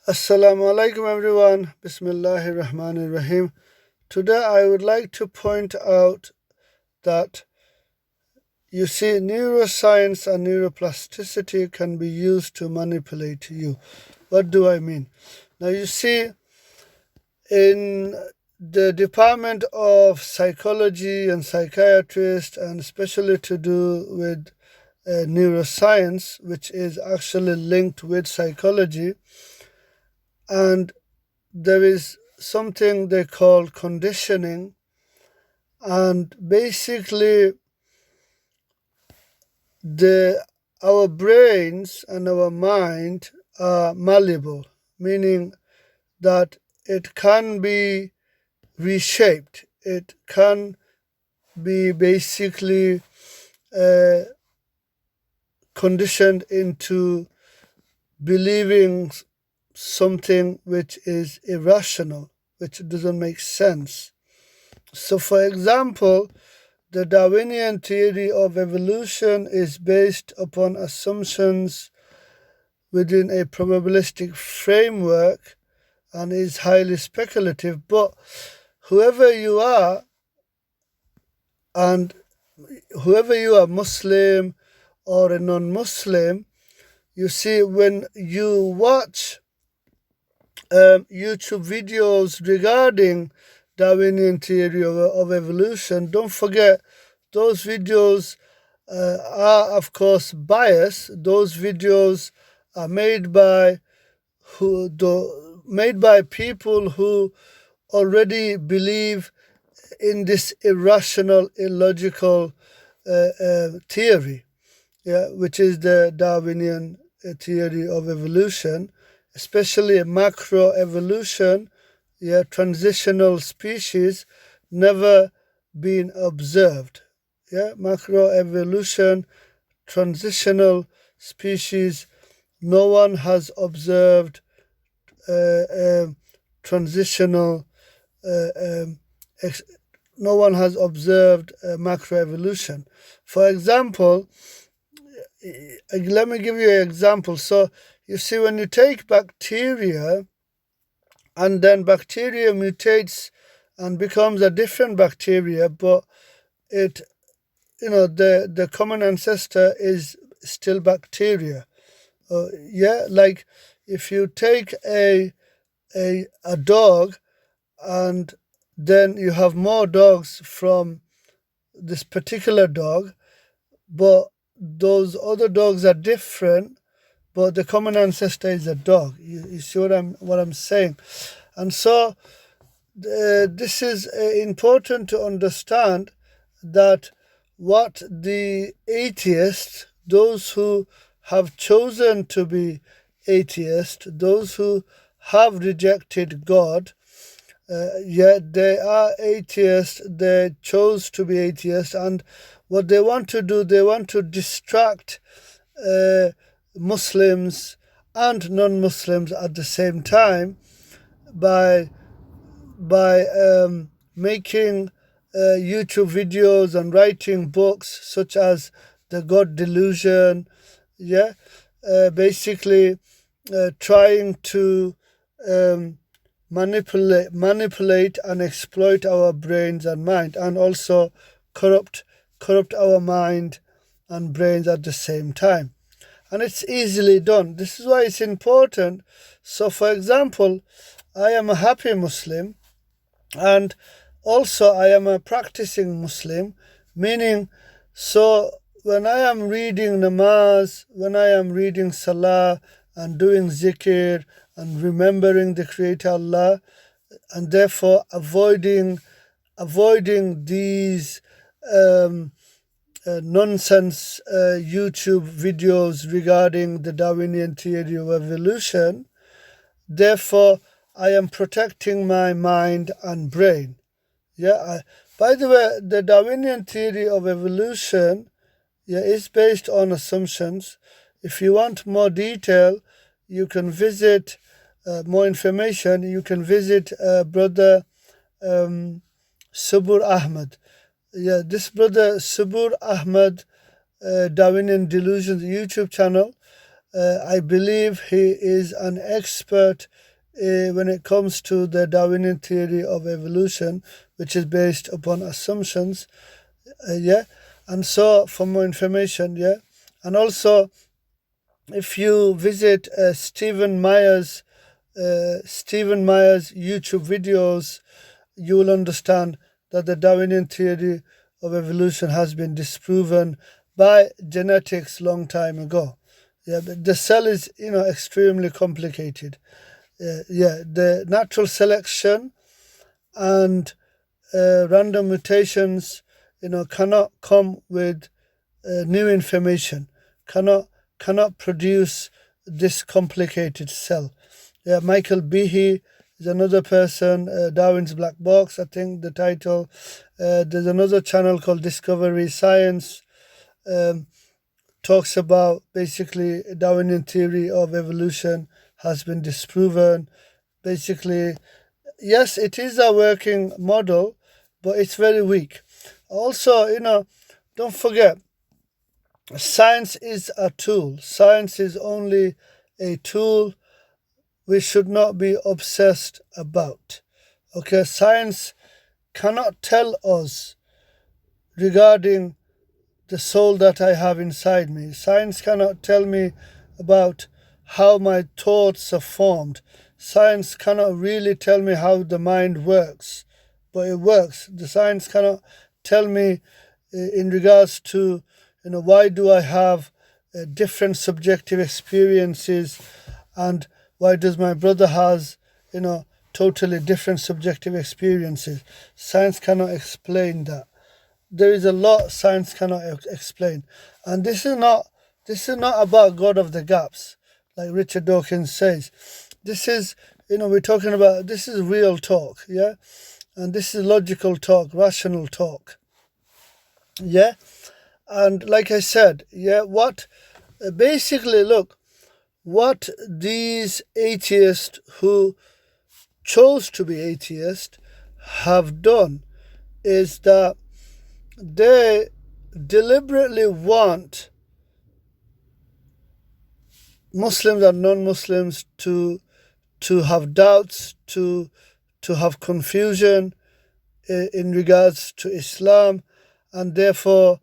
Assalamu alaikum everyone. Bismillahir Rahmanir Rahim. Today I would like to point out that you see neuroscience and neuroplasticity can be used to manipulate you. What do I mean? Now you see in the Department of Psychology and Psychiatrist, and especially to do with neuroscience, which is actually linked with psychology, and there is something they call conditioning, and basically our brains and our mind are malleable, meaning that it can be reshaped. It can be basically uh, conditioned into believing something which is irrational, which doesn't make sense. So, for example, the Darwinian theory of evolution is based upon assumptions within a probabilistic framework and is highly speculative. But whoever you are, and whoever you are, Muslim or a non Muslim, you see, when you watch YouTube videos regarding Darwinian theory of evolution, don't forget those videos are of course biased. Those videos are made by people who already believe in this irrational, illogical theory, which is the Darwinian theory of evolution, especially macroevolution, transitional species never been observed. Macroevolution, transitional species, no one has observed transitional no one has observed macroevolution. For example, let me give you an example. So you see, when you take bacteria and then bacteria mutates and becomes a different bacteria, but the common ancestor is still bacteria. Like if you take a dog and then you have more dogs from this particular dog, but those other dogs are different, but the common ancestor is a dog. You see what I'm saying? And so this is important to understand that what the atheists, those who have chosen to be atheists, those who have rejected God, yet they are atheists, they chose to be atheists, and what they want to do, they want to distract Muslims and non-Muslims at the same time by making YouTube videos and writing books such as The God Delusion, basically trying to manipulate and exploit our brains and mind, and also corrupt our mind and brains at the same time. And it's easily done. This is why it's important. So, for example, I am a happy Muslim, and also I am a practicing Muslim, meaning, so when I am reading namaz, when I am reading salah and doing zikr and remembering the Creator Allah, and therefore avoiding these nonsense YouTube videos regarding the Darwinian theory of evolution, therefore I am protecting my mind and brain. By the way, the Darwinian theory of evolution is based on assumptions. If you want more detail, you can visit more information. You can visit Brother Subur Ahmed. This brother Subur Ahmed, Darwinian Delusions YouTube channel. I believe he is an expert when it comes to the Darwinian theory of evolution, which is based upon assumptions. Yeah, and so for more information, yeah, and also if you visit Stephen Meyer's YouTube videos, you will understand that the Darwinian theory of evolution has been disproven by genetics long time ago. Yeah, but the cell is extremely complicated. Yeah, the natural selection and random mutations cannot come with new information, cannot produce this complicated cell. Yeah, Michael Behe is another person. Darwin's Black Box, I think the title. There's another channel called Discovery Science. Um, Talks about basically Darwinian theory of evolution has been disproven. Basically, yes, it is a working model, but it's very weak. Also, don't forget, science is a tool. Science is only a tool we should not be obsessed about. Okay, science cannot tell us regarding the soul that I have inside me. Science cannot tell me about how my thoughts are formed. Science cannot really tell me how the mind works, but it works. The science cannot tell me in regards to, why do I have different subjective experiences, and why does my brother has, totally different subjective experiences. Science cannot explain that. There is a lot science cannot explain, and this is not about God of the gaps, like Richard Dawkins says. This is, we're talking about, this is real talk, yeah, and this is logical talk, rational talk, yeah. And like I said, yeah, what basically, look, what these atheists who chose to be atheists have done is that they deliberately want Muslims and non-Muslims to have doubts, to have confusion in regards to Islam, and therefore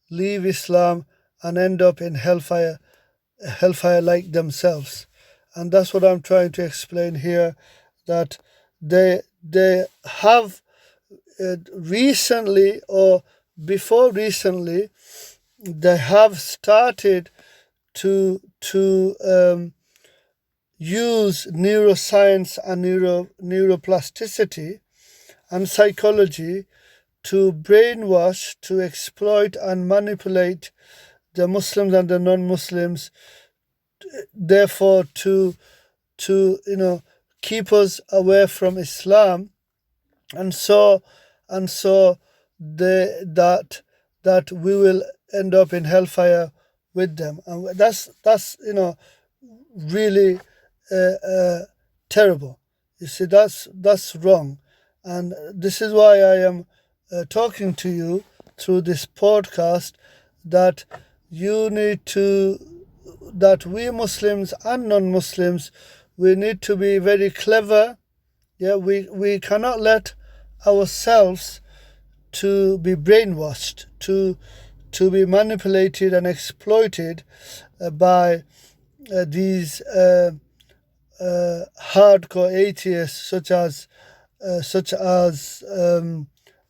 leave Islam and end up in hellfire like themselves. And that's what I'm trying to explain here, that they have recently, or before recently, they have started to use neuroscience and neuroplasticity and psychology to brainwash, to exploit and manipulate the Muslims and the non-Muslims, therefore to keep us away from Islam, and so that we will end up in hellfire with them, and that's really terrible. You see, that's wrong, and this is why I am talking to you through this podcast, that you need to that we Muslims and non-Muslims, we need to be very clever. Yeah, we cannot let ourselves to be brainwashed, to be manipulated and exploited by these hardcore atheists, such as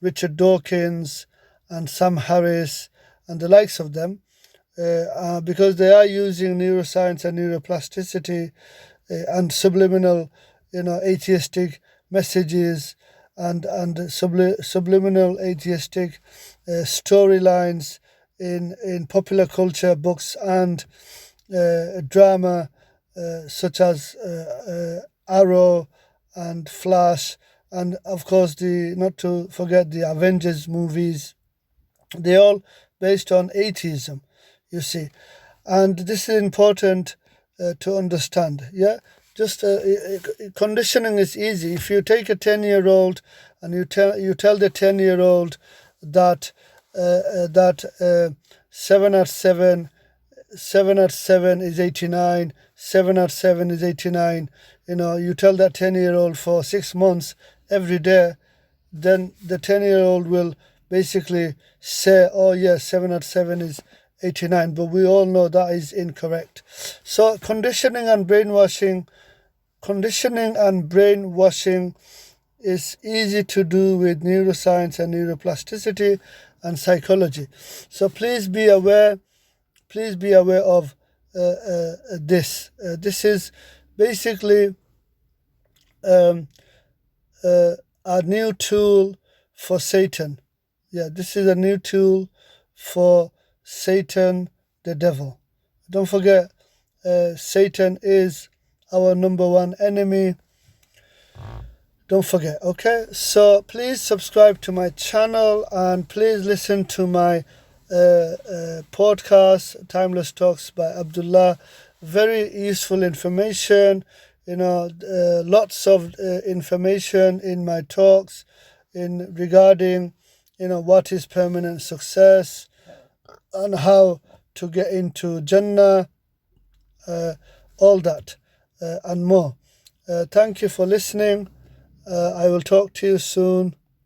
Richard Dawkins and Sam Harris and the likes of them, because they are using neuroscience and neuroplasticity and subliminal, atheistic messages, and subliminal atheistic storylines in popular culture, books, and drama, such as Arrow and Flash, and of course the not to forget the Avengers movies. They all based on atheism, you see, and this is important to understand. Yeah, just conditioning is easy. If you take a 10-year-old and you tell the 10-year-old that 7 at 7 7 out of 7 is 89, 7 out of 7 is 89. You tell that 10-year-old for 6 months every day, then the 10-year-old will basically say, oh yes, 7 out of 7 is 89. But we all know that is incorrect. So conditioning and brainwashing is easy to do with neuroscience and neuroplasticity and psychology. So please be aware of this. This is basically a new tool for Satan. Yeah, this is a new tool for Satan, the devil. Don't forget, Satan is our number one enemy. Don't forget, okay? So please subscribe to my channel and please listen to my podcast, Timeless Talks by Abdullah. Very useful information, lots of information in my talks regarding, what is permanent success and how to get into Jannah, all that and more. Thank you for listening. I will talk to you soon.